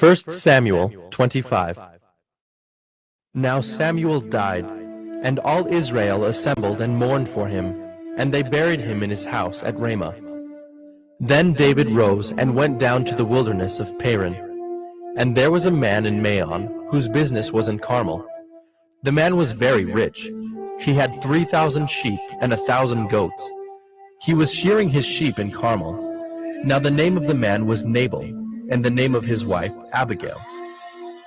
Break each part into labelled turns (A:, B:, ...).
A: 1 Samuel 25. Now Samuel died, and all Israel assembled and mourned for him, and they buried him in his house at Ramah. Then David rose and went down to the wilderness of Paran. And there was a man in Maon, whose business was in Carmel. The man was very rich. He had 3,000 sheep and 1,000 goats. He was shearing his sheep in Carmel. Now the name of the man was Nabal, and the name of his wife Abigail.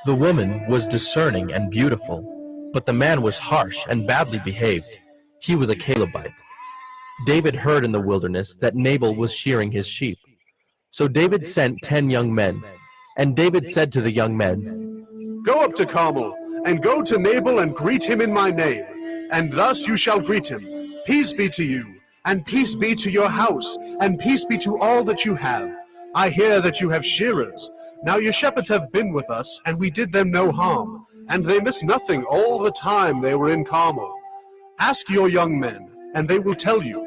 A: The woman was discerning and beautiful, but the man was harsh and badly behaved. He was a Calebite. David heard in the wilderness that Nabal was shearing his sheep. So David sent 10 young men, and David said to the young men,
B: "Go up to Carmel, and go to Nabal and greet him in my name, and thus you shall greet him. Peace be to you, and peace be to your house, and peace be to all that you have. I hear that you have shearers. Now your shepherds have been with us, and we did them no harm, and they missed nothing all the time they were in Carmel. Ask your young men, and they will tell you.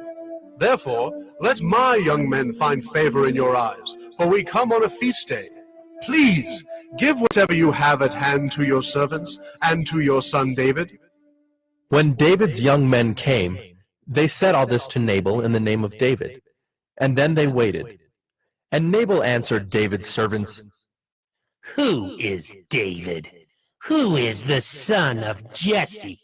B: Therefore, let my young men find favor in your eyes, for we come on a feast day. Please, give whatever you have at hand to your servants, and to your son David."
A: When David's young men came, they said all this to Nabal in the name of David, and then they waited. And Nabal answered David's servants,
C: "Who is David? Who is the son of Jesse?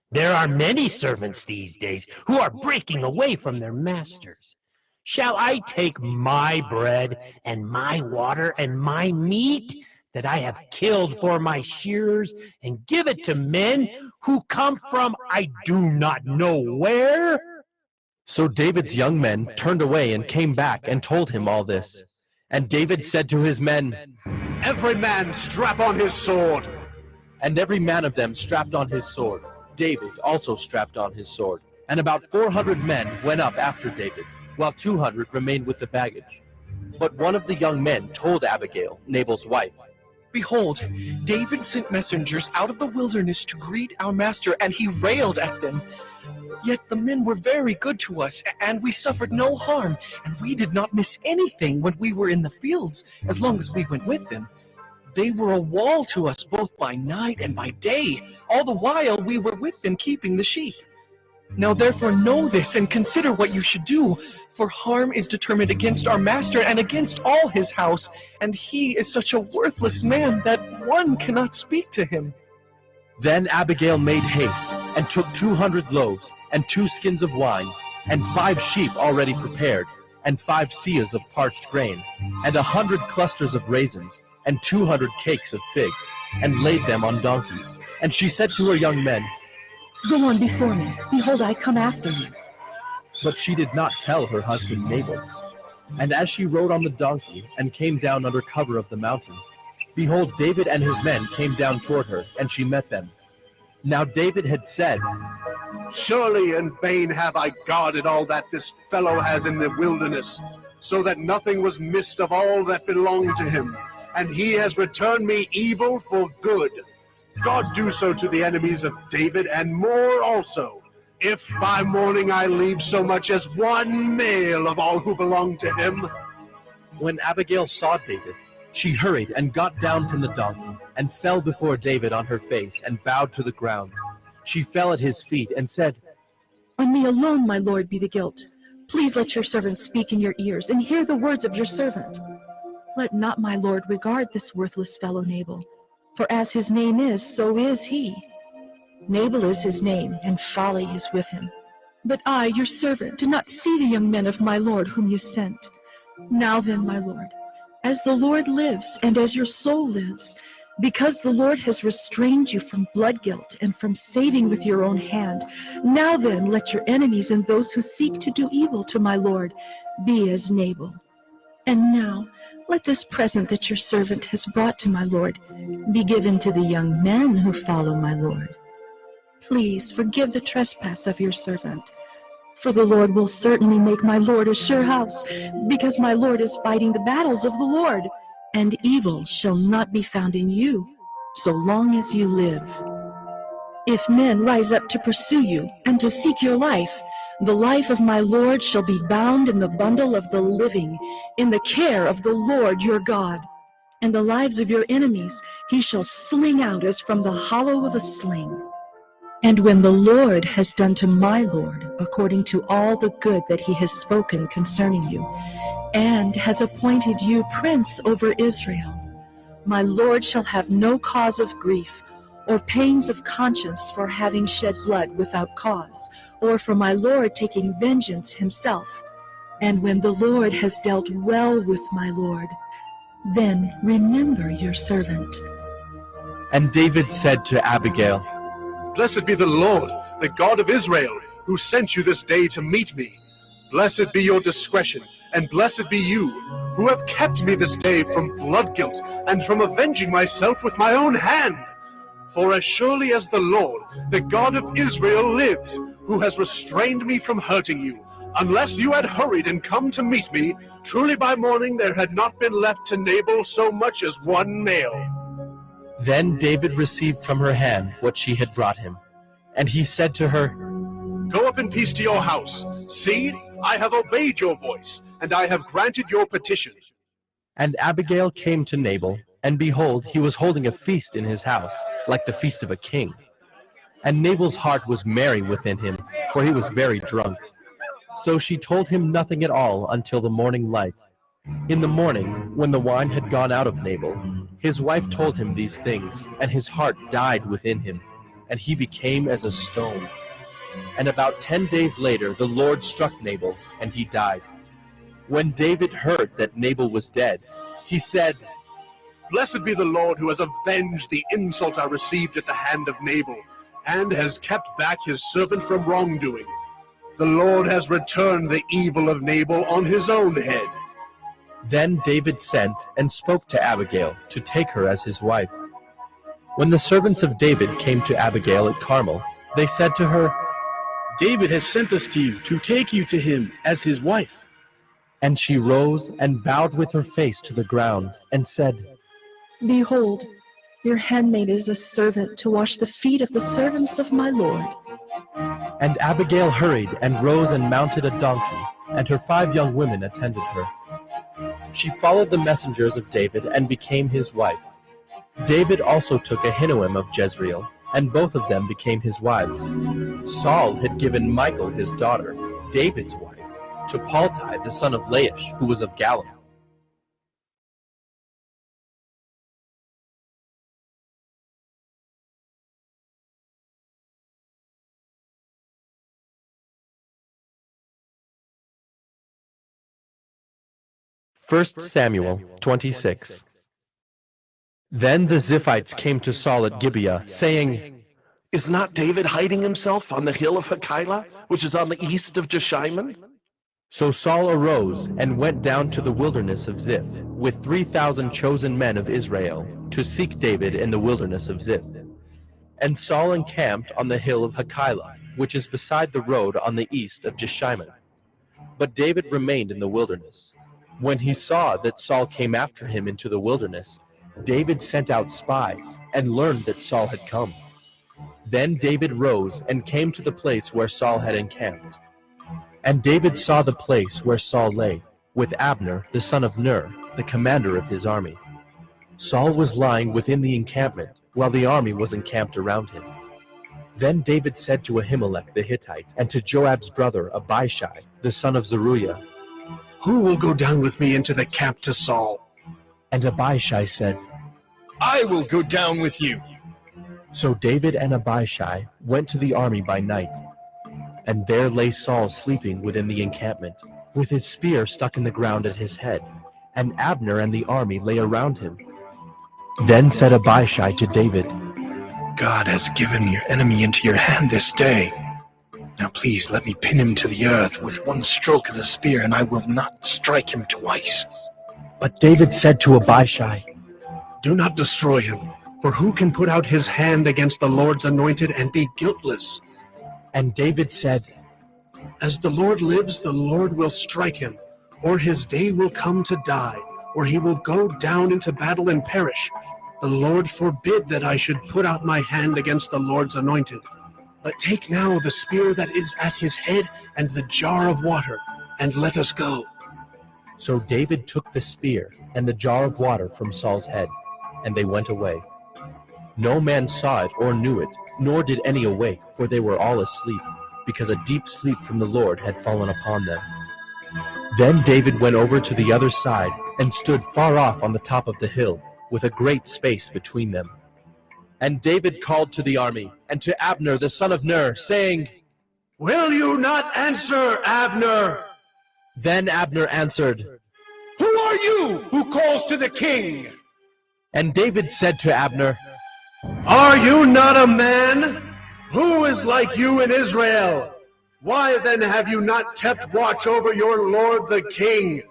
C: There are many servants these days who are breaking away from their masters. Shall I take my bread and my water and my meat that I have killed for my shearers and give it to men who come from I do not know where?"
A: So David's young men turned away and came back and told him all this. And David said to his men,
B: "Every man strap on his sword."
A: And every man of them strapped on his sword. David also strapped on his sword. And about 400 men went up after David, while 200 remained with the baggage. But one of the young men told Abigail, Nabal's wife,
D: "Behold, David sent messengers out of the wilderness to greet our master, and he railed at them. Yet the men were very good to us, and we suffered no harm, and we did not miss anything when we were in the fields, as long as we went with them. They were a wall to us both by night and by day, all the while we were with them keeping the sheep. Now therefore know this, and consider what you should do, for harm is determined against our master and against all his house, and he is such a worthless man that one cannot speak to him."
A: Then Abigail made haste, and took 200 loaves, and 2 skins of wine, and 5 sheep already prepared, and 5 seahs of parched grain, and 100 clusters of raisins, and 200 cakes of figs, and laid them on donkeys. And she said to her young men,
E: "Go on before me. Behold, I come after you."
A: But she did not tell her husband Nabal. And as she rode on the donkey, and came down under cover of the mountain, behold, David and his men came down toward her, and she met them. Now David had said,
B: "Surely in vain have I guarded all that this fellow has in the wilderness, so that nothing was missed of all that belonged to him, and he has returned me evil for good. God do so to the enemies of David, and more also, if by morning I leave so much as one male of all who belong to him."
A: When Abigail saw David, she hurried and got down from the donkey, and fell before David on her face, and bowed to the ground. She fell at his feet, and said,
E: "On me alone, my lord, be the guilt. Please let your servant speak in your ears, and hear the words of your servant. Let not my lord regard this worthless fellow Nabal, for as his name is, so is he. Nabal is his name, and folly is with him. But I, your servant, did not see the young men of my lord whom you sent. Now then, my lord, as the Lord lives, and as your soul lives, because the Lord has restrained you from blood guilt and from saving with your own hand, now then let your enemies and those who seek to do evil to my lord be as Nabal. And now let this present that your servant has brought to my lord be given to the young men who follow my lord. Please forgive the trespass of your servant, for the Lord will certainly make my lord a sure house, because my lord is fighting the battles of the Lord, and evil shall not be found in you, so long as you live. If men rise up to pursue you and to seek your life, the life of my lord shall be bound in the bundle of the living, in the care of the Lord your God. and the lives of your enemies he shall sling out as from the hollow of a sling. And when the Lord has done to my Lord according to all the good that he has spoken concerning you, and has appointed you prince over Israel, my Lord shall have no cause of grief, or pains of conscience for having shed blood without cause, or for my Lord taking vengeance himself. And when the Lord has dealt well with my Lord, then remember your servant.
A: And David said to Abigail,
B: Blessed be the Lord, the God of Israel, who sent you this day to meet me. Blessed be your discretion, and blessed be you, who have kept me this day from blood guilt, and from avenging myself with my own hand. For as surely as the Lord, the God of Israel, lives, who has restrained me from hurting you, unless you had hurried and come to meet me, truly by morning there had not been left to Nabal so much as one nail.
A: Then David received from her hand what she had brought him. And he said to her,
B: Go up in peace to your house. See, I have obeyed your voice, and I have granted your petition.
A: And Abigail came to Nabal, and behold, he was holding a feast in his house, like the feast of a king. And Nabal's heart was merry within him, for he was very drunk. So she told him nothing at all until the morning light. In the morning, when the wine had gone out of Nabal, his wife told him these things, and his heart died within him, and he became as a stone. And about 10 days later the Lord struck Nabal, and he died. When David heard that Nabal was dead, he said,
B: Blessed be the Lord, who has avenged the insult I received at the hand of Nabal, and has kept back his servant from wrongdoing. The Lord has returned the evil of Nabal on his own head.
A: Then David sent and spoke to Abigail to take her as his wife. When the servants of David came to Abigail at Carmel, they said to her,
F: David has sent us to you to take you to him as his wife.
A: And she rose and bowed with her face to the ground and said,
E: Behold, your handmaid is a servant to wash the feet of the servants of my Lord.
A: And Abigail hurried and rose and mounted a donkey, and her 5 young women attended her. She followed the messengers of David and became his wife. David also took Ahinoam of Jezreel, and both of them became his wives. Saul had given Michal his daughter, David's wife, to Paltai the son of Laish, who was of Galim. First Samuel 26. Then the Ziphites came to Saul at Gibeah, saying,
F: Is not David hiding himself on the hill of Hachilah, which is on the east of Jeshimon?
A: So Saul arose and went down to the wilderness of Ziph, with 3,000 chosen men of Israel, to seek David in the wilderness of Ziph. And Saul encamped on the hill of Hachilah, which is beside the road on the east of Jeshimon. But David remained in the wilderness. When he saw that Saul came after him into the wilderness, David sent out spies and learned that Saul had come. Then David rose and came to the place where Saul had encamped. And David saw the place where Saul lay, with Abner the son of Ner, the commander of his army. Saul was lying within the encampment, while the army was encamped around him. Then David said to Ahimelech the Hittite, and to Joab's brother Abishai, the son of Zeruiah,
B: Who will go down with me into the camp to Saul?
A: And Abishai said,
F: I will go down with you.
A: So David and Abishai went to the army by night. And there lay Saul sleeping within the encampment, with his spear stuck in the ground at his head, and Abner and the army lay around him. Then said Abishai to David,
G: God has given your enemy into your hand this day. Now please let me pin him to the earth with one stroke of the spear, and I will not strike him twice.
A: But David said to Abishai,
B: Do not destroy him, for who can put out his hand against the Lord's anointed and be guiltless?
A: And David said,
B: As the Lord lives, the Lord will strike him, or his day will come to die, or he will go down into battle and perish. The Lord forbid that I should put out my hand against the Lord's anointed. But take now the spear that is at his head and the jar of water, and let us go.
A: So David took the spear and the jar of water from Saul's head, and they went away. No man saw it or knew it, nor did any awake, for they were all asleep, because a deep sleep from the Lord had fallen upon them. Then David went over to the other side, and stood far off on the top of the hill, with a great space between them. And David called to the army, and to Abner the son of Ner, saying,
B: Will you not answer, Abner?
A: Then Abner answered,
B: Who are you who calls to the king?
A: And David said to Abner,
B: Are you not a man? Who is like you in Israel? Why then have you not kept watch over your lord the king?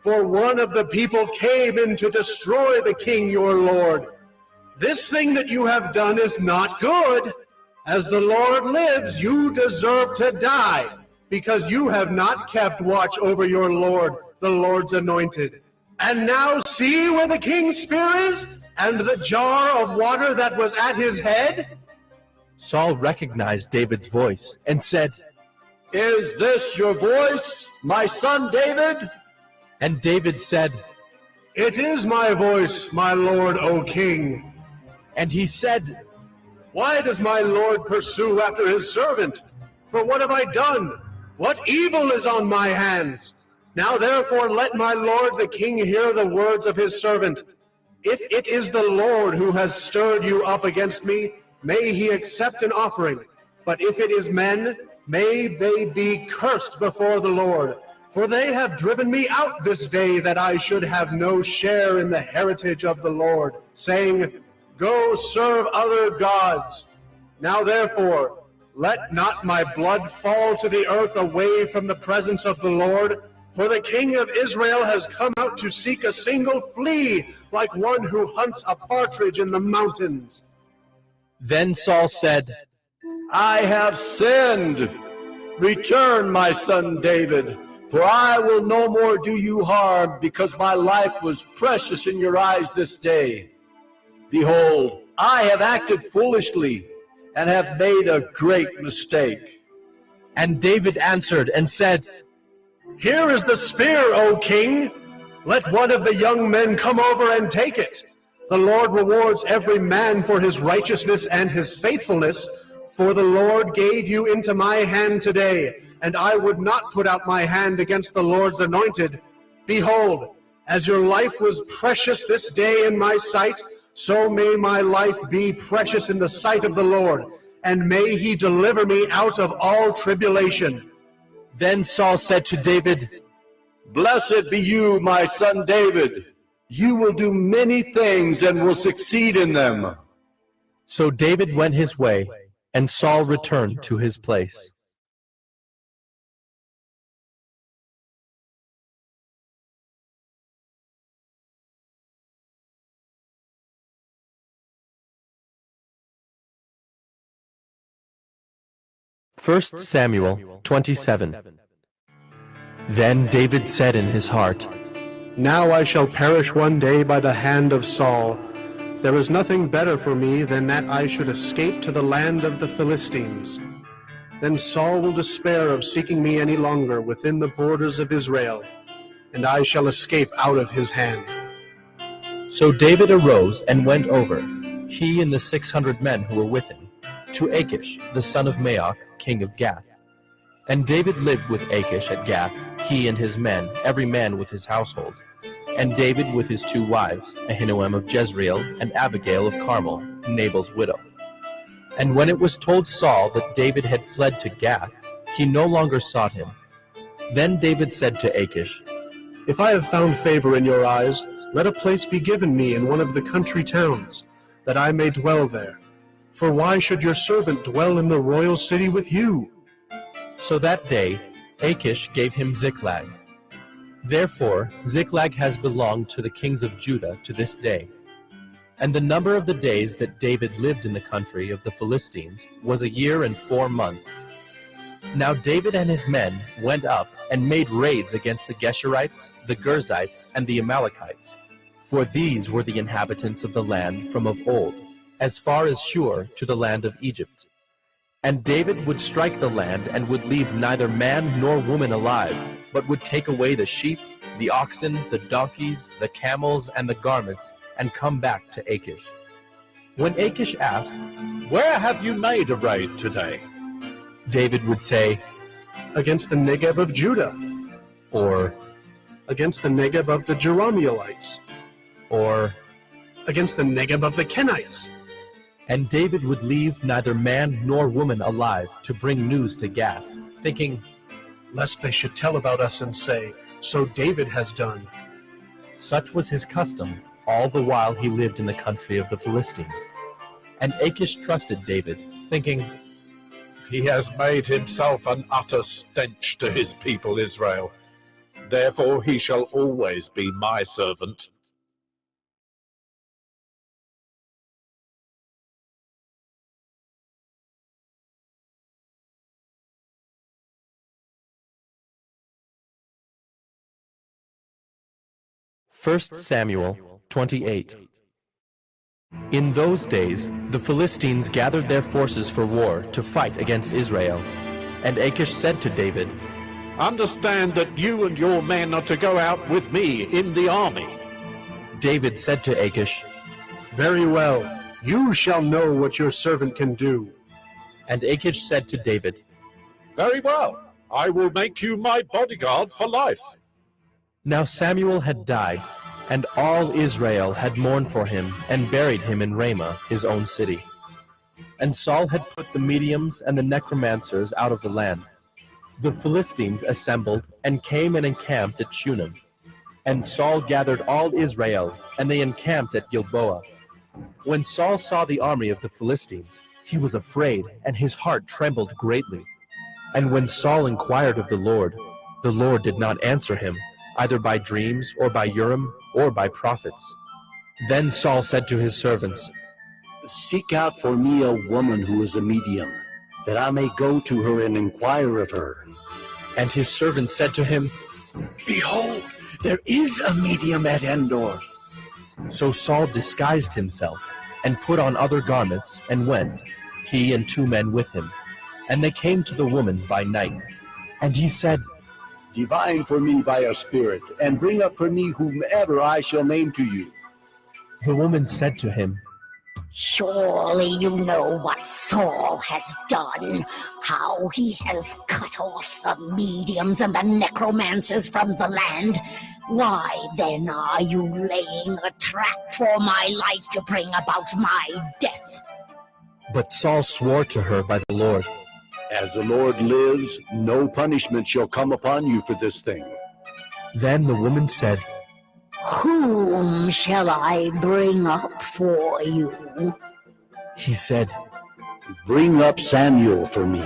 B: For one of the people came in to destroy the king your lord. This thing that you have done is not good. As the Lord lives, you deserve to die, because you have not kept watch over your lord, the Lord's anointed. And now see where the king's spear is, and the jar of water that was at his head?
A: Saul recognized David's voice, and said,
H: Is this your voice, my son David?
A: And David said,
B: It is my voice, my lord, O king.
A: And he said,
B: Why does my lord pursue after his servant? For what have I done? What evil is on my hands? Now therefore let my lord the king hear the words of his servant. If it is the Lord who has stirred you up against me, may he accept an offering. But if it is men, may they be cursed before the Lord. For they have driven me out this day, that I should have no share in the heritage of the Lord, saying, Go serve other gods. Now therefore, let not my blood fall to the earth away from the presence of the Lord, for the king of Israel has come out to seek a single flea, like one who hunts a partridge in the mountains.
A: Then Saul said,
H: I have sinned. Return, my son David, for I will no more do you harm, because my life was precious in your eyes this day. Behold, I have acted foolishly, and have made a great mistake.
A: And David answered and said,
B: Here is the spear, O king. Let one of the young men come over and take it. The Lord rewards every man for his righteousness and his faithfulness, for the Lord gave you into my hand today, and I would not put out my hand against the Lord's anointed. Behold, as your life was precious this day in my sight, so may my life be precious in the sight of the Lord, and may he deliver me out of all tribulation.
A: Then Saul said to David,
H: Blessed be you, my son David. You will do many things and will succeed in them.
A: So David went his way, and Saul returned to his place. First Samuel 27. Then David said in his heart,
B: Now I shall perish one day by the hand of Saul. There is nothing better for me than that I should escape to the land of the Philistines. Then Saul will despair of seeking me any longer within the borders of Israel, and I shall escape out of his hand.
A: So David arose and went over, he and the 600 men who were with him, to Achish, the son of Maoch, king of Gath. And David lived with Achish at Gath, he and his men, every man with his household. And David with his 2 wives, Ahinoam of Jezreel and Abigail of Carmel, Nabal's widow. And when it was told Saul that David had fled to Gath, he no longer sought him. Then David said to Achish,
B: If I have found favor in your eyes, let a place be given me in one of the country towns, that I may dwell there. For why should your servant dwell in the royal city with you?
A: So that day Achish gave him Ziklag. Therefore Ziklag has belonged to the kings of Judah to this day. And the number of the days that David lived in the country of the Philistines was 1 year and 4 months. Now David and his men went up and made raids against the Geshurites, the Girzites, and the Amalekites, for these were the inhabitants of the land from of old, as far as Shur to the land of Egypt. And David would strike the land and would leave neither man nor woman alive, but would take away the sheep, the oxen, the donkeys, the camels, and the garments, and come back to Achish. When Achish asked,
H: Where have you made a raid today?
A: David would say,
B: Against the Negeb of Judah,
A: or,
B: against the Negeb of the Jerahmeelites,
A: or,
B: against the Negeb of the Kenites.
A: and David would leave neither man nor woman alive to bring news to Gath, thinking,
B: Lest they should tell about us and say, So David has done.
A: such was his custom all the while he lived in the country of the Philistines. And Achish trusted David, thinking,
H: He has made himself an utter stench to his people Israel. Therefore he shall always be my servant.
A: First Samuel 28. In those days, the Philistines gathered their forces for war to fight against Israel. And Achish said to David,
H: Understand that you and your men are to go out with me in the army.
A: David said to Achish,
B: Very well, you shall know what your servant can do.
A: and Achish said to David,
H: Very well, I will make you my bodyguard for life.
A: Now Samuel had died, and all Israel had mourned for him and buried him in Ramah, his own city. And Saul had put the mediums and the necromancers out of the land. The Philistines assembled and came and encamped at Shunem. And Saul gathered all Israel, and they encamped at Gilboa. When Saul saw the army of the Philistines, he was afraid, and his heart trembled greatly. And when Saul inquired of the Lord did not answer him, either by dreams, or by Urim, or by prophets. Then Saul said to his servants,
I: Seek out for me a woman who is a medium, that I may go to her and inquire of her.
A: And his servants said to him,
I: Behold, there is a medium at Endor.
A: So Saul disguised himself, and put on other garments, and went, he and 2 men with him. And they came to the woman by night. And he said,
I: Divine for me by a spirit, and bring up for me whomever I shall name to you.
A: The woman said to him,
J: Surely you know what Saul has done, how he has cut off the mediums and the necromancers from the land. Why then are you laying a trap for my life to bring about my death?
A: But Saul swore to her by the Lord.
I: As the Lord lives, no punishment shall come upon you for this thing.
A: Then the woman said,
J: Whom shall I bring up for you?
A: He said,
I: Bring up Samuel for me.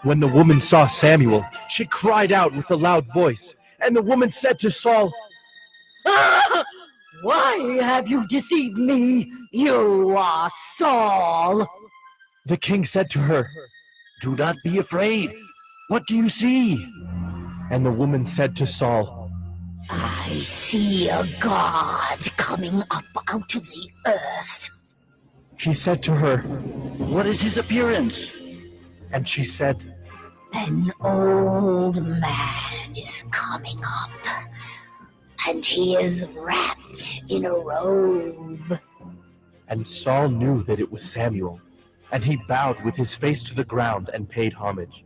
A: When the woman saw Samuel, she cried out with a loud voice. And the woman said to Saul,
J: Why have you deceived me? You are Saul.
A: The king said to her,
I: Do not be afraid. What do you see?
A: And the woman said to Saul,
J: I see a god coming up out of the earth.
A: He said to her,
I: What is his appearance?
A: and she said,
J: An old man is coming up, and he is wrapped in a robe.
A: And Saul knew that it was Samuel, and he bowed with his face to the ground and paid homage.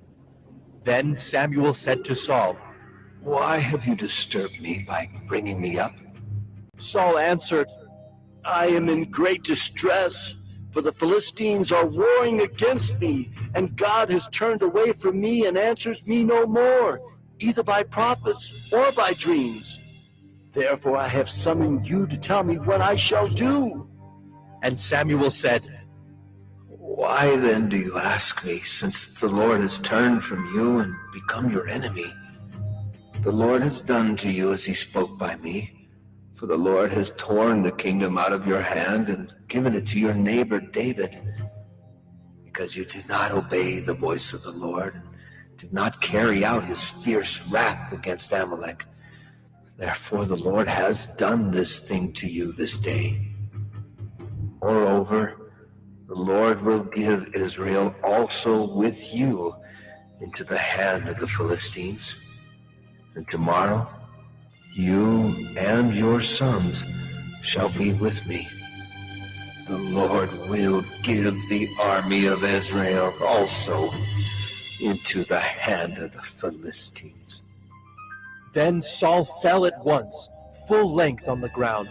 A: Then Samuel said to Saul,
G: Why have you disturbed me by bringing me up?
A: Saul answered,
I: I am in great distress, for the Philistines are warring against me, and God has turned away from me and answers me no more, either by prophets or by dreams. Therefore I have summoned you to tell me what I shall do.
A: And Samuel said,
G: Why then do you ask me, since the Lord has turned from you and become your enemy? The Lord has done to you as he spoke by me. For the Lord has torn the kingdom out of your hand and given it to your neighbor David, because you did not obey the voice of the Lord, and did not carry out his fierce wrath against Amalek. Therefore the Lord has done this thing to you this day. Moreover, the Lord will give Israel also with you into the hand of the Philistines. And tomorrow You and your sons shall be with me. The Lord will give the army of Israel also into the hand of the Philistines.
A: Then Saul fell at once, full length on the ground,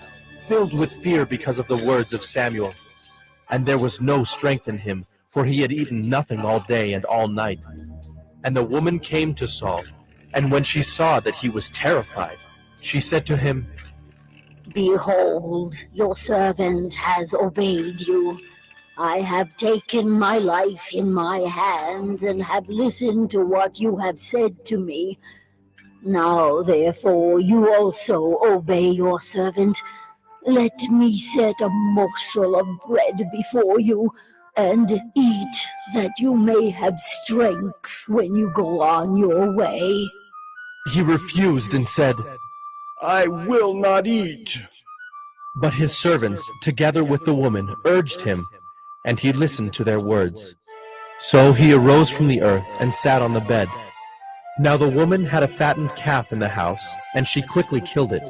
A: filled with fear because of the words of Samuel. And there was no strength in him, for he had eaten nothing all day and all night. And the woman came to Saul, and when she saw that he was terrified, she said to him,
J: Behold, your servant has obeyed you. I have taken my life in my hands and have listened to what you have said to me. Now, therefore, you also obey your servant. Let me set a morsel of bread before you, and eat, that you may have strength when you go on your way.
A: He refused and said,
H: I will not eat.
A: But his servants, together with the woman, urged him, and he listened to their words. So he arose from the earth and sat on the bed. Now the woman had a fattened calf in the house, and she quickly killed it.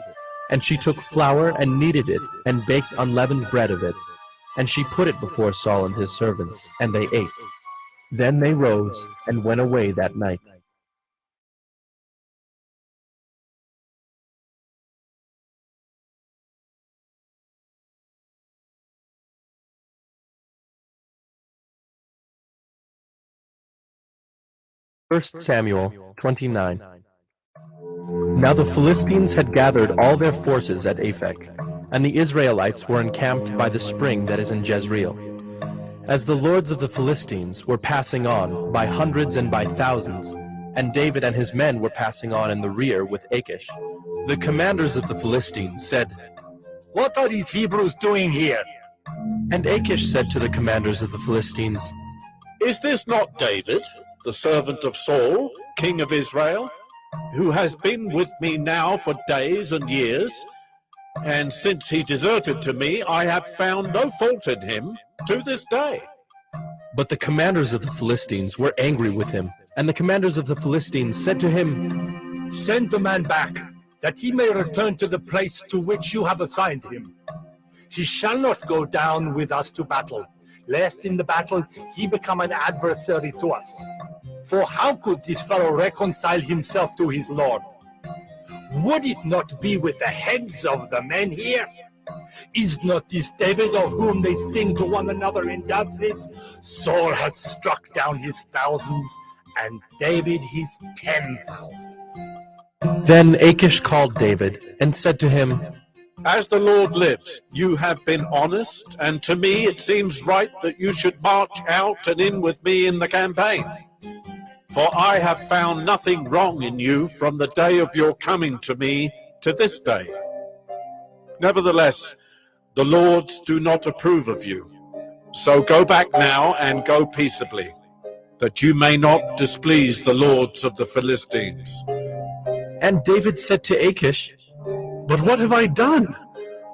A: And she took flour and kneaded it, and baked unleavened bread of it. And she put it before Saul and his servants, and they ate. Then they rose and went away that night. First Samuel 29. Now the Philistines had gathered all their forces at Aphek, and the Israelites were encamped by the spring that is in Jezreel. As the lords of the Philistines were passing on by hundreds and by thousands, and David and his men were passing on in the rear with Achish, the commanders of the Philistines said,
K: What are these Hebrews doing here?
A: And Achish said to the commanders of the Philistines,
L: Is this not David, the servant of Saul, king of Israel, who has been with me now for days and years? And since he deserted to me, I have found no fault in him to this day.
A: But the commanders of the Philistines were angry with him, and the commanders of the Philistines said to him,
K: Send the man back, that he may return to the place to which you have assigned him. He shall not go down with us to battle, lest in the battle he become an adversary to us. For how could this fellow reconcile himself to his Lord? Would it not be with the heads of the men here? Is not this David of whom they sing to one another in dances? Saul has struck down his thousands, and David his 10,000s.
A: Then Achish called David and said to him,
L: As the Lord lives, you have been honest, and to me it seems right that you should march out and in with me in the campaign. For I have found nothing wrong in you from the day of your coming to me to this day. Nevertheless, the lords do not approve of you. So go back now and go peaceably, that you may not displease the lords of the Philistines.
A: And David said to Achish,
B: But what have I done?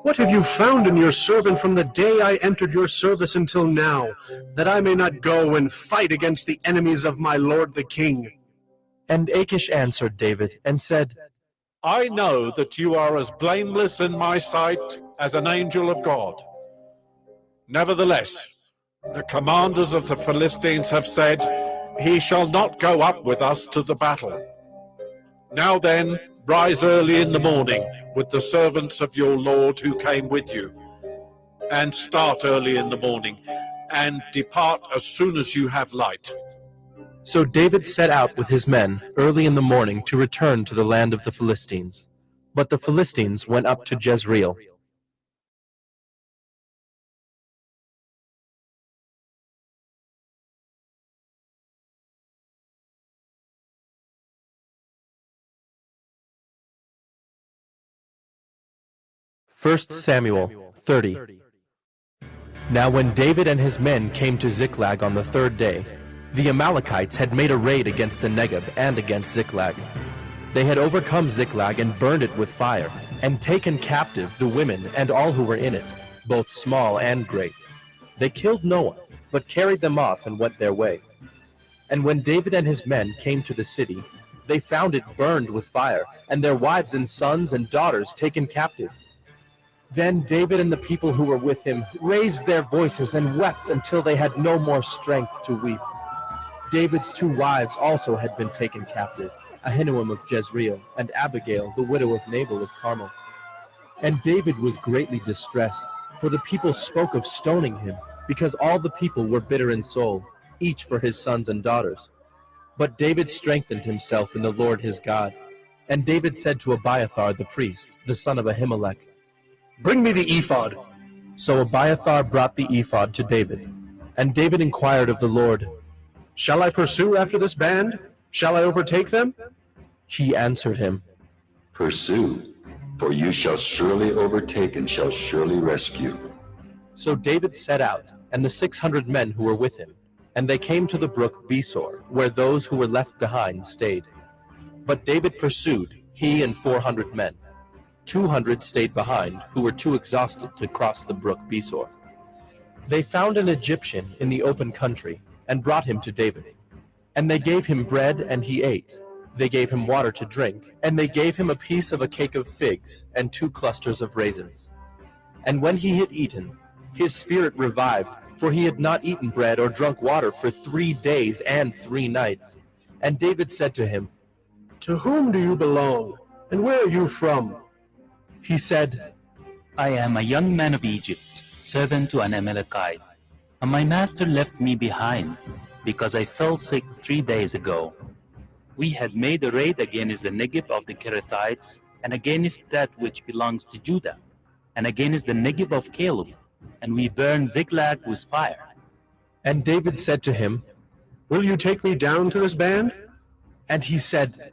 B: What have you found in your servant from the day I entered your service until now, that I may not go and fight against the enemies of my lord the king?
A: And Achish answered David and said,
L: I know that you are as blameless in my sight as an angel of God. Nevertheless, the commanders of the Philistines have said, He shall not go up with us to the battle. Now then, rise early in the morning with the servants of your Lord who came with you, and start early in the morning, and depart as soon as you have light.
A: So David set out with his men early in the morning to return to the land of the Philistines. But the Philistines went up to Jezreel. First Samuel 30. Now when David and his men came to Ziklag on the third day, the Amalekites had made a raid against the Negeb and against Ziklag. They had overcome Ziklag and burned it with fire, and taken captive the women and all who were in it, both small and great. They killed no one, but carried them off and went their way. And when David and his men came to the city, they found it burned with fire, and their wives and sons and daughters taken captive. Then David and the people who were with him raised their voices and wept until they had no more strength to weep. David's 2 wives also had been taken captive, Ahinoam of Jezreel and Abigail, the widow of Nabal of Carmel. And David was greatly distressed, for the people spoke of stoning him, because all the people were bitter in soul, each for his sons and daughters. But David strengthened himself in the Lord his God. And David said to Abiathar the priest, the son of Ahimelech,
B: "Bring me the ephod."
A: So Abiathar brought the ephod to David. And David inquired of the Lord,
B: "Shall I pursue after this band? Shall I overtake them?"
A: He answered him,
M: Pursue, for you shall surely overtake and shall surely rescue.
A: So David set out, and the 600 men who were with him, and they came to the brook Besor, where those who were left behind stayed. But David pursued, he and 400 men. 200 stayed behind, who were too exhausted to cross the brook Besor. They found an Egyptian in the open country, and brought him to David. And they gave him bread, and he ate. They gave him water to drink, and they gave him a piece of a cake of figs, and 2 clusters of raisins. And when he had eaten, his spirit revived, for he had not eaten bread or drunk water for 3 days and 3 nights. And David said to him,
B: "To whom do you belong, and where are you from?"
A: He said,
N: I am a young man of Egypt, servant to an Amalekite, and my master left me behind, because I fell sick 3 days ago. We had made a raid against the Negev of the Kerethites, and against that which belongs to Judah, and against the Negev of Caleb, and we burned Ziklag with fire.
A: And David said to him,
B: "Will you take me down to this band?"
A: And he said,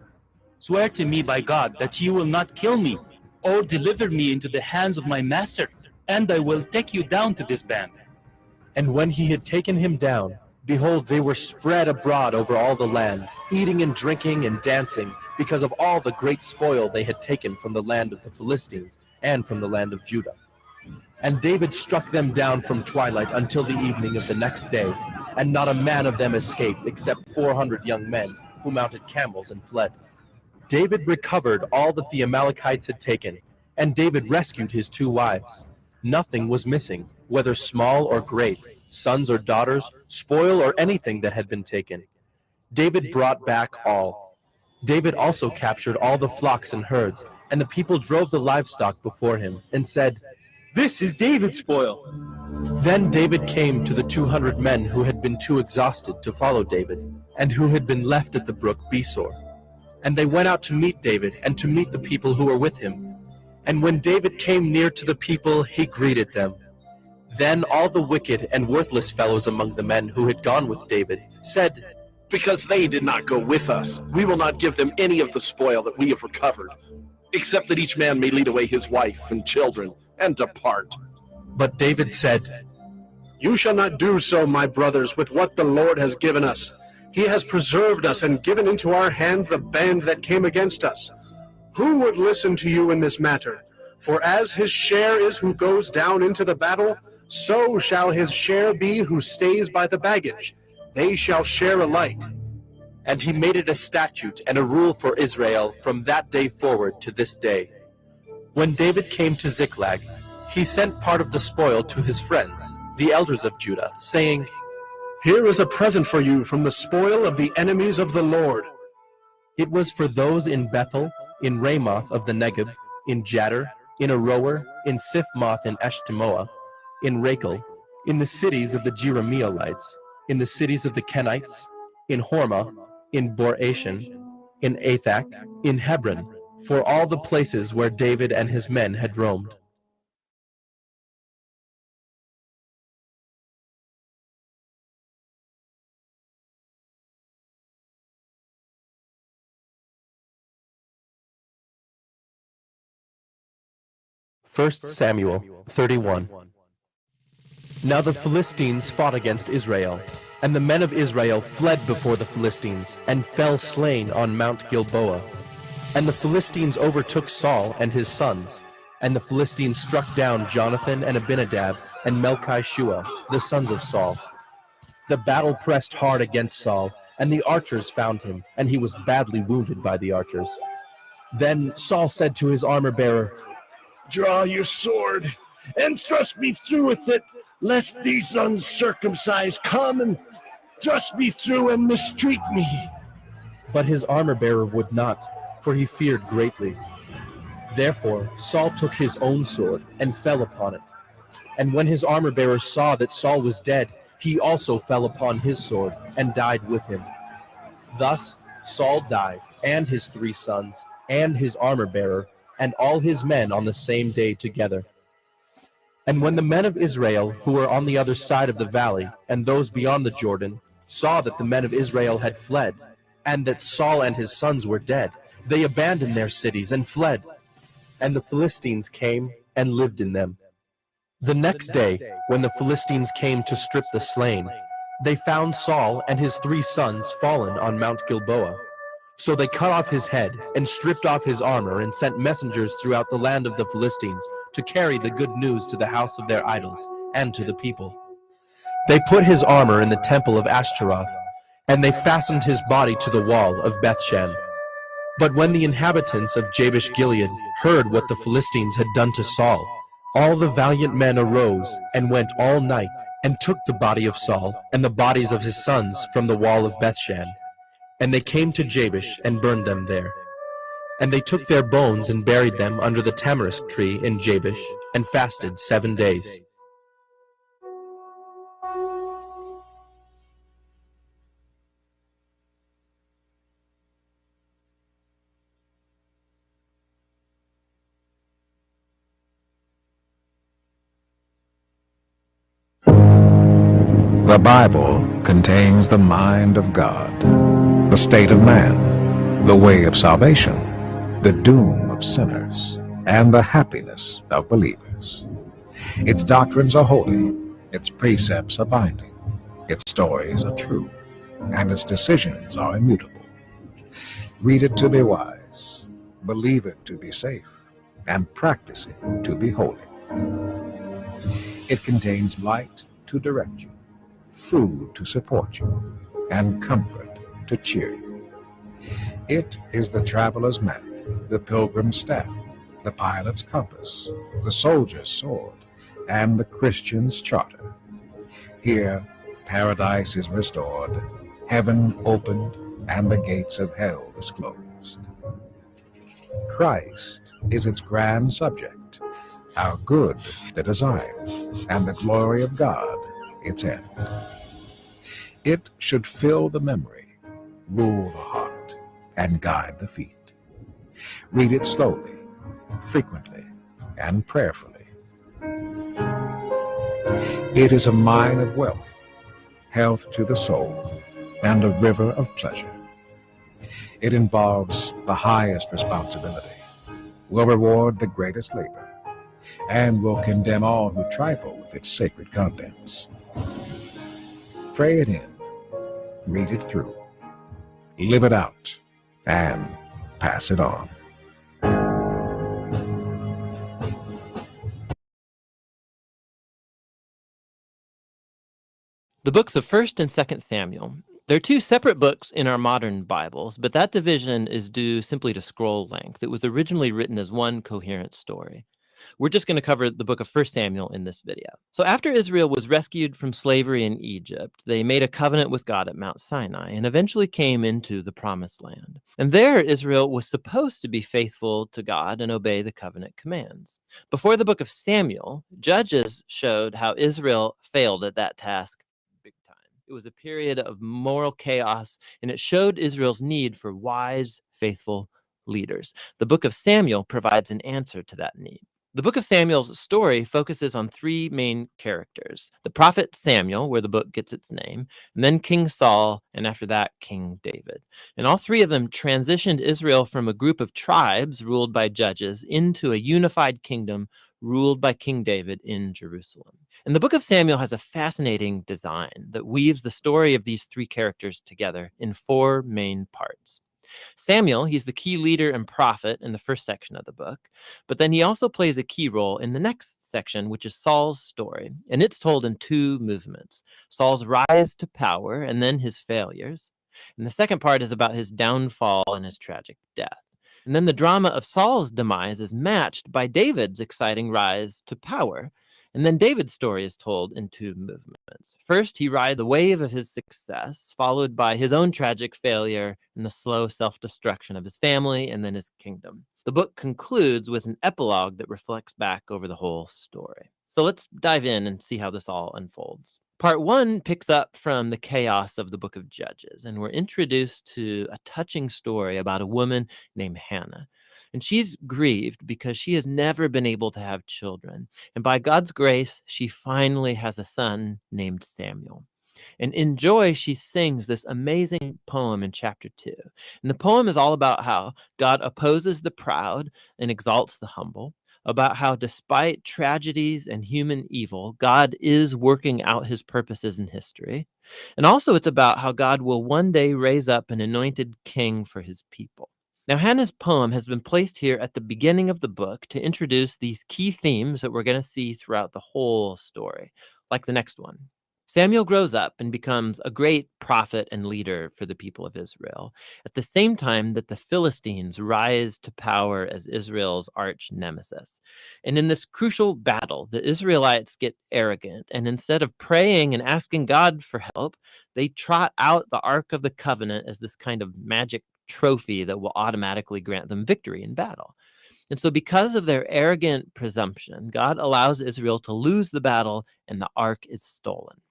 N: Swear to me by God that you will not kill me, or deliver me into the hands of my master, and I will take you down to this band.
A: And when he had taken him down, behold, they were spread abroad over all the land, eating and drinking and dancing, because of all the great spoil they had taken from the land of the Philistines and from the land of Judah. And David struck them down from twilight until the evening of the next day, and not a man of them escaped, except 400 young men, who mounted camels and fled. David recovered all that the Amalekites had taken, and David rescued his 2 wives. Nothing was missing, whether small or great, sons or daughters, spoil or anything that had been taken. David brought back all. David also captured all the flocks and herds, and the people drove the livestock before him, and said, "This is David's spoil." Then David came to the 200 men who had been too exhausted to follow David, and who had been left at the brook Besor. And they went out to meet David, and to meet the people who were with him. And when David came near to the people, he greeted them. Then all the wicked and worthless fellows among the men who had gone with David said,
F: Because they did not go with us, we will not give them any of the spoil that we have recovered, except that each man may lead away his wife and children and depart.
A: But David said,
B: "You shall not do so, my brothers, with what the Lord has given us. He has preserved us and given into our hand the band that came against us. Who would listen to you in this matter? For as his share is who goes down into the battle, so shall his share be who stays by the baggage. They shall share alike."
A: And he made it a statute and a rule for Israel from that day forward to this day. When David came to Ziklag, he sent part of the spoil to his friends, the elders of Judah, saying,
B: "Here is a present for you from the spoil of the enemies of the Lord."
A: It was for those in Bethel, in Ramoth of the Negeb, in Jadar, in Aroer, in Siphmoth and Eshtemoa, in Rachel, in the cities of the Jerahmeelites, in the cities of the Kenites, in Hormah, in Bor-Ashan, in Athak, in Hebron, for all the places where David and his men had roamed. First Samuel 31. Now the Philistines fought against Israel, and the men of Israel fled before the Philistines, and fell slain on Mount Gilboa. And the Philistines overtook Saul and his sons, and the Philistines struck down Jonathan and Abinadab and Melchi-Shua, the sons of Saul. The battle pressed hard against Saul, and the archers found him, and he was badly wounded by the archers. Then Saul said to his armor-bearer,
H: "Draw your sword and thrust me through with it, lest these uncircumcised come and thrust me through and mistreat me."
A: But his armor-bearer would not, for he feared greatly. Therefore Saul took his own sword and fell upon it. And when his armor-bearer saw that Saul was dead, he also fell upon his sword and died with him. Thus Saul died, and his 3 sons, and his armor-bearer, and all his men on the same day together. And when the men of Israel, who were on the other side of the valley, and those beyond the Jordan, saw that the men of Israel had fled, and that Saul and his sons were dead, they abandoned their cities and fled. And the Philistines came and lived in them. The next day, when the Philistines came to strip the slain, they found Saul and his 3 sons fallen on Mount Gilboa. So they cut off his head and stripped off his armor and sent messengers throughout the land of the Philistines to carry the good news to the house of their idols and to the people. They put his armor in the temple of Ashtaroth, and they fastened his body to the wall of Bethshan. But when the inhabitants of Jabesh Gilead heard what the Philistines had done to Saul, all the valiant men arose and went all night and took the body of Saul and the bodies of his sons from the wall of Bethshan. And they came to Jabesh and burned them there. And they took their bones and buried them under the tamarisk tree in Jabesh, and fasted 7 days.
O: The Bible contains the mind of God, the state of man, the way of salvation, the doom of sinners, and the happiness of believers. Its doctrines are holy, its precepts are binding, its stories are true, and its decisions are immutable. Read it to be wise, believe it to be safe, and practice it to be holy. It contains light to direct you, food to support you, and comfort to cheer you. It is the traveler's map, the pilgrim's staff, the pilot's compass, the soldier's sword, and the Christian's charter. Here, paradise is restored, heaven opened, and the gates of hell disclosed. Christ is its grand subject, our good the design, and the glory of God its end. It should fill the memory, rule the heart, and guide the feet. Read it slowly, frequently, and prayerfully. It is a mine of wealth, health to the soul, and a river of pleasure. It involves the highest responsibility, will reward the greatest labor, and will condemn all who trifle with its sacred contents. Pray it in, read it through, live it out, and pass it on.
P: The books of 1st and 2nd Samuel. They're 2 separate books in our modern Bibles, but that division is due simply to scroll length. It was originally written as one coherent story. We're just going to cover the book of 1 Samuel in this video. So after Israel was rescued from slavery in Egypt, they made a covenant with God at Mount Sinai and eventually came into the Promised Land. And there, Israel was supposed to be faithful to God and obey the covenant commands. Before the book of Samuel, Judges showed how Israel failed at that task big time. It was a period of moral chaos, and it showed Israel's need for wise, faithful leaders. The book of Samuel provides an answer to that need. The book of Samuel's story focuses on 3 main characters: the prophet Samuel, where the book gets its name, and then King Saul, and after that, King David. And all 3 of them transitioned Israel from a group of tribes ruled by judges into a unified kingdom ruled by King David in Jerusalem. And the book of Samuel has a fascinating design that weaves the story of these 3 characters together in 4 main parts. Samuel, he's the key leader and prophet in the first section of the book, but then he also plays a key role in the next section, which is Saul's story, and it's told in 2 movements: Saul's rise to power and then his failures, And the second part is about his downfall and his tragic death. And then the drama of Saul's demise is matched by David's exciting rise to power. And then David's story is told in two movements. First, he rides the wave of his success, followed by his own tragic failure and the slow self-destruction of his family and then his kingdom. The book concludes with an epilogue that reflects back over the whole story. So let's dive in and see how this all unfolds. Part 1 picks up from the chaos of the book of Judges, and we're introduced to a touching story about a woman named Hannah. And she's grieved because she has never been able to have children. And by God's grace, she finally has a son named Samuel. And in joy, she sings this amazing poem in chapter 2. And the poem is all about how God opposes the proud and exalts the humble, about how despite tragedies and human evil, God is working out his purposes in history. And also it's about how God will one day raise up an anointed king for his people. Now, Hannah's poem has been placed here at the beginning of the book to introduce these key themes that we're going to see throughout the whole story, like the next one. Samuel grows up and becomes a great prophet and leader for the people of Israel, at the same time that the Philistines rise to power as Israel's arch nemesis. And in this crucial battle, the Israelites get arrogant, and instead of praying and asking God for help, they trot out the Ark of the Covenant as this kind of magic trophy that will automatically grant them victory in battle. And so because of their arrogant presumption, God allows Israel to lose the battle and the ark is stolen.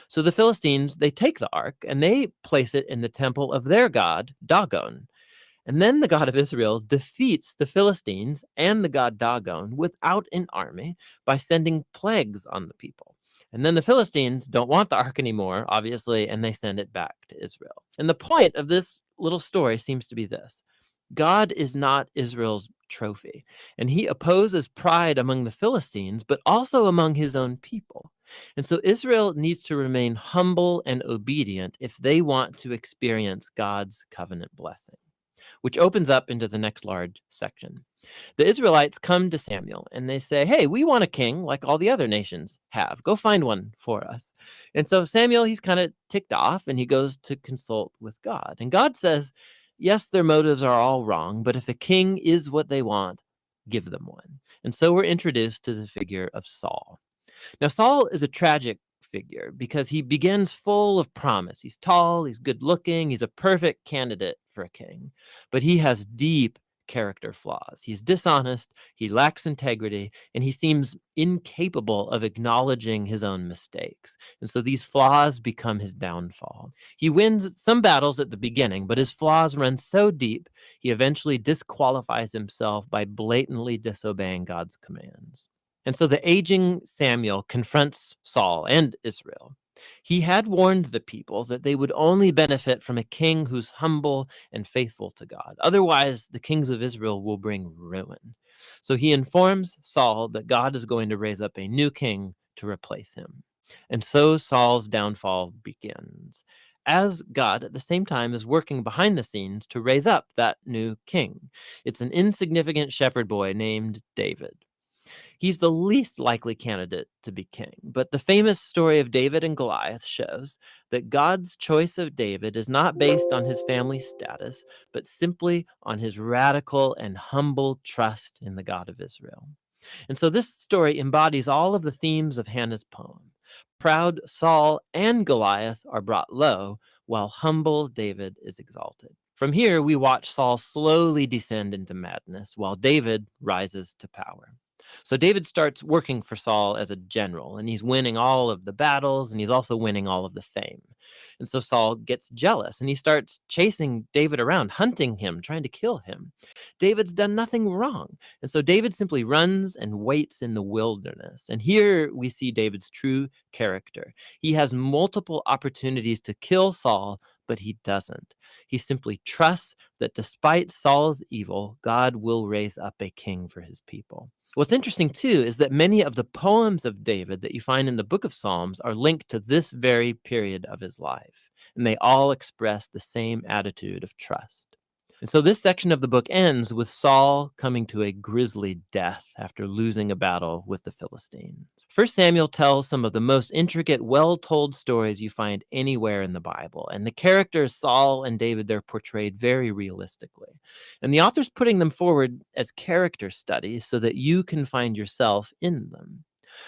P: So the Philistines, they take the ark and they place it in the temple of their god, Dagon. And then the God of Israel defeats the Philistines and the god Dagon without an army by sending plagues on the people. And then the Philistines don't want the ark anymore, obviously, and they send it back to Israel. And the point of this little story seems to be this: God is not Israel's trophy, and he opposes pride among the Philistines, but also among his own people. And so Israel needs to remain humble and obedient if they want to experience God's covenant blessing, which opens up into the next large section. The Israelites come to Samuel and they say, hey, we want a king like all the other nations have. Go find one for us. And so Samuel, he's kind of ticked off and he goes to consult with God. And God says, yes, their motives are all wrong, but if a king is what they want, give them one. And so we're introduced to the figure of Saul. Now, Saul is a tragic figure because he begins full of promise. He's tall, he's good looking, he's a perfect candidate for a king, but he has deep character flaws. He's dishonest, he lacks integrity, and he seems incapable of acknowledging his own mistakes. And so these flaws become his downfall. He wins some battles at the beginning, but his flaws run so deep, he eventually disqualifies himself by blatantly disobeying God's commands. And so the aging Samuel confronts Saul and Israel. He had warned the people that they would only benefit from a king who's humble and faithful to God. Otherwise, the kings of Israel will bring ruin. So he informs Saul that God is going to raise up a new king to replace him. And so Saul's downfall begins, as God at the same time is working behind the scenes to raise up that new king. It's an insignificant shepherd boy named David. He's the least likely candidate to be king, but the famous story of David and Goliath shows that God's choice of David is not based on his family status, but simply on his radical and humble trust in the God of Israel. And so this story embodies all of the themes of Hannah's poem. Proud Saul and Goliath are brought low, while humble David is exalted. From here, we watch Saul slowly descend into madness, while David rises to power. So David starts working for Saul as a general, and he's winning all of the battles, and he's also winning all of the fame. And so Saul gets jealous, and he starts chasing David around, hunting him, trying to kill him. David's done nothing wrong. And so David simply runs and waits in the wilderness. And here we see David's true character. He has multiple opportunities to kill Saul, but he doesn't. He simply trusts that despite Saul's evil, God will raise up a king for his people. What's interesting, too, is that many of the poems of David that you find in the book of Psalms are linked to this very period of his life, and they all express the same attitude of trust. And so this section of the book ends with Saul coming to a grisly death after losing a battle with the Philistines. 1 Samuel tells some of the most intricate, well-told stories you find anywhere in the Bible. And the characters Saul and David, they're portrayed very realistically. And the author's putting them forward as character studies so that you can find yourself in them.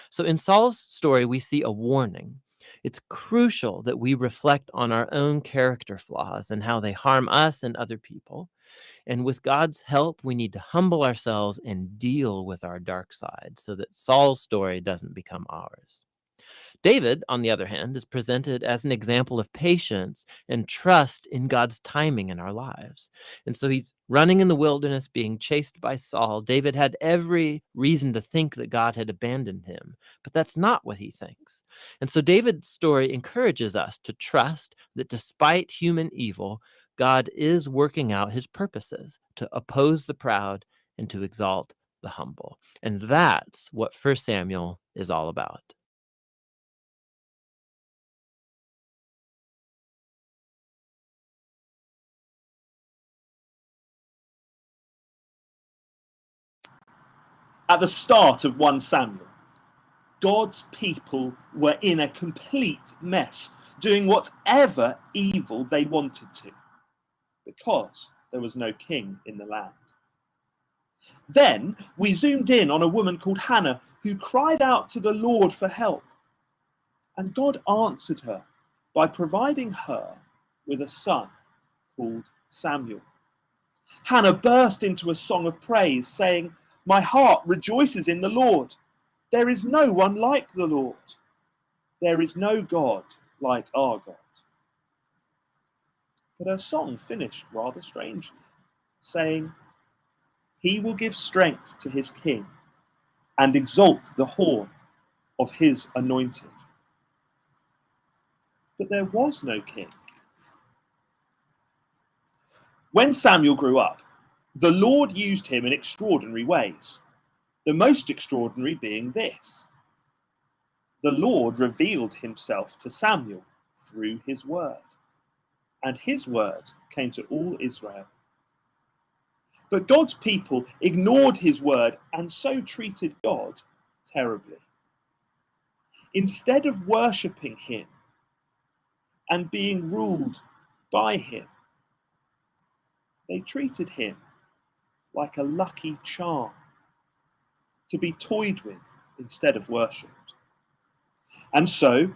P: So in Saul's story, we see a warning. It's crucial that we reflect on our own character flaws and how they harm us and other people. And with God's help, we need to humble ourselves and deal with our dark side so that Saul's story doesn't become ours. David, on the other hand, is presented as an example of patience and trust in God's timing in our lives. And so he's running in the wilderness, being chased by Saul. David had every reason to think that God had abandoned him, but that's not what he thinks. And so David's story encourages us to trust that despite human evil, God is working out his purposes to oppose the proud and to exalt the humble. And that's what 1 Samuel is all about.
Q: At the start of 1 Samuel, God's people were in a complete mess, doing whatever evil they wanted to, because there was no king in the land. Then we zoomed in on a woman called Hannah who cried out to the Lord for help. And God answered her by providing her with a son called Samuel. Hannah burst into a song of praise, saying, "My heart rejoices in the Lord. There is no one like the Lord. There is no God like our God." But her song finished rather strangely, saying, "He will give strength to his king and exalt the horn of his anointed." But there was no king. When Samuel grew up, the Lord used him in extraordinary ways, the most extraordinary being this. The Lord revealed himself to Samuel through his word, and his word came to all Israel. But God's people ignored his word and so treated God terribly. Instead of worshipping him and being ruled by him, they treated him like a lucky charm to be toyed with instead of worshipped. And so,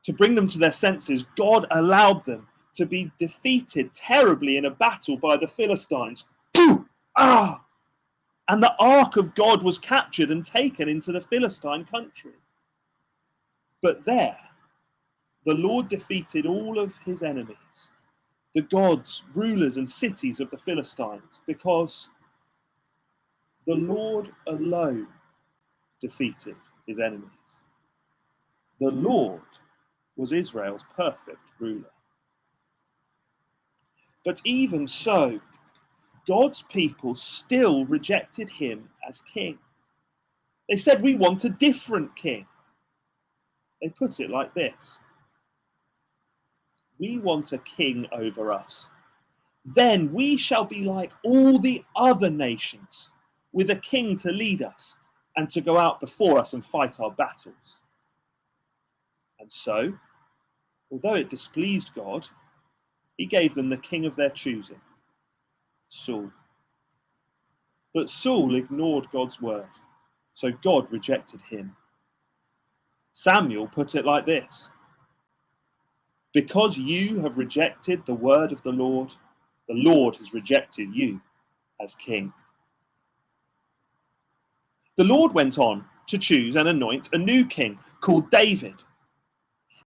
Q: to bring them to their senses, God allowed them to be defeated terribly in a battle by the Philistines. And the ark of God was captured and taken into the Philistine country. But there, the Lord defeated all of his enemies, the gods, rulers, and cities of the Philistines, because the Lord alone defeated his enemies. The Lord was Israel's perfect ruler. But even so, God's people still rejected him as king. They said, "We want a different king." They put it like this: "We want a king over us. Then we shall be like all the other nations, with a king to lead us and to go out before us and fight our battles." And so, although it displeased God, he gave them the king of their choosing, Saul. But Saul ignored God's word, so God rejected him. Samuel put it like this: "Because you have rejected the word of the Lord has rejected you as king." The Lord went on to choose and anoint a new king called David.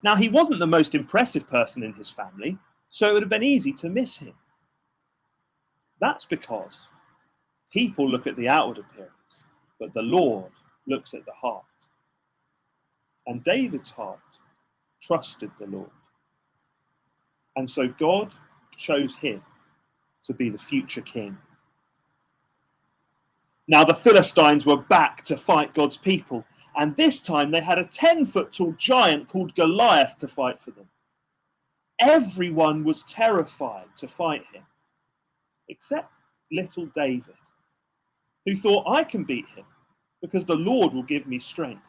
Q: Now, he wasn't the most impressive person in his family, so it would have been easy to miss him. That's because people look at the outward appearance, but the Lord looks at the heart. And David's heart trusted the Lord. And so God chose him to be the future king. Now the Philistines were back to fight God's people, and this time they had a 10-foot tall giant called Goliath to fight for them. Everyone was terrified to fight him, except little David, who thought, I can beat him because the Lord will give me strength.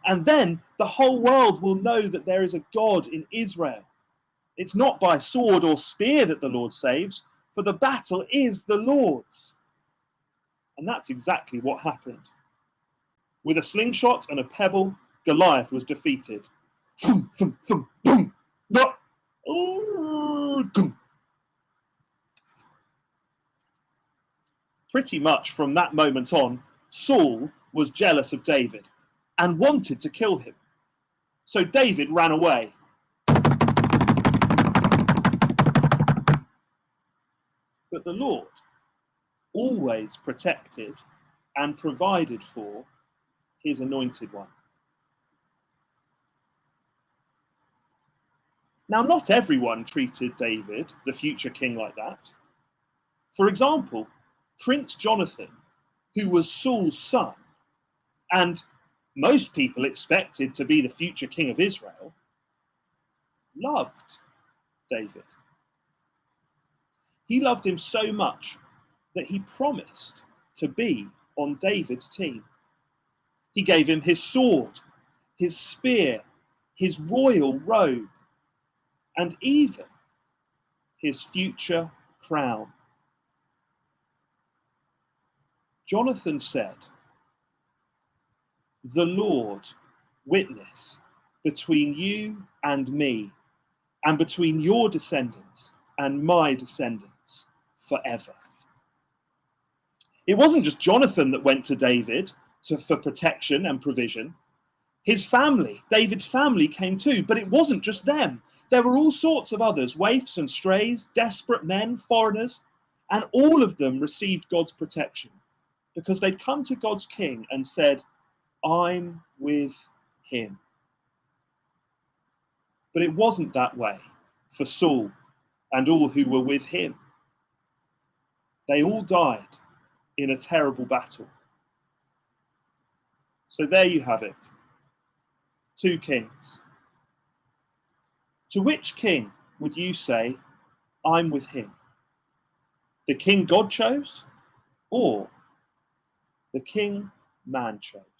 Q: And then the whole world will know that there is a God in Israel. It's not by sword or spear that the Lord saves, for the battle is the Lord's. And that's exactly what happened. With a slingshot and a pebble, Goliath was defeated. Thump, thump, thump, boom. Pretty much from that moment on, Saul was jealous of David and wanted to kill him. So David ran away. But the Lord always protected and provided for his anointed one. Now, not everyone treated David, the future king, like that. For example, Prince Jonathan, who was Saul's son, and most people expected to be the future king of Israel, loved David. He loved him so much that he promised to be on David's team. He gave him his sword, his spear, his royal robe, and even his future crown. Jonathan said, "The Lord witness between you and me, and between your descendants and my descendants forever." It wasn't just Jonathan that went to David for protection and provision. His family, David's family, came too, but it wasn't just them. There were all sorts of others, waifs and strays, desperate men, foreigners, and all of them received God's protection because they'd come to God's king and said, "I'm with him." But it wasn't that way for Saul and all who were with him. They all died in a terrible battle. So there you have it. 2 kings. To which king would you say, "I'm with him"? The king God chose, or the king man chose?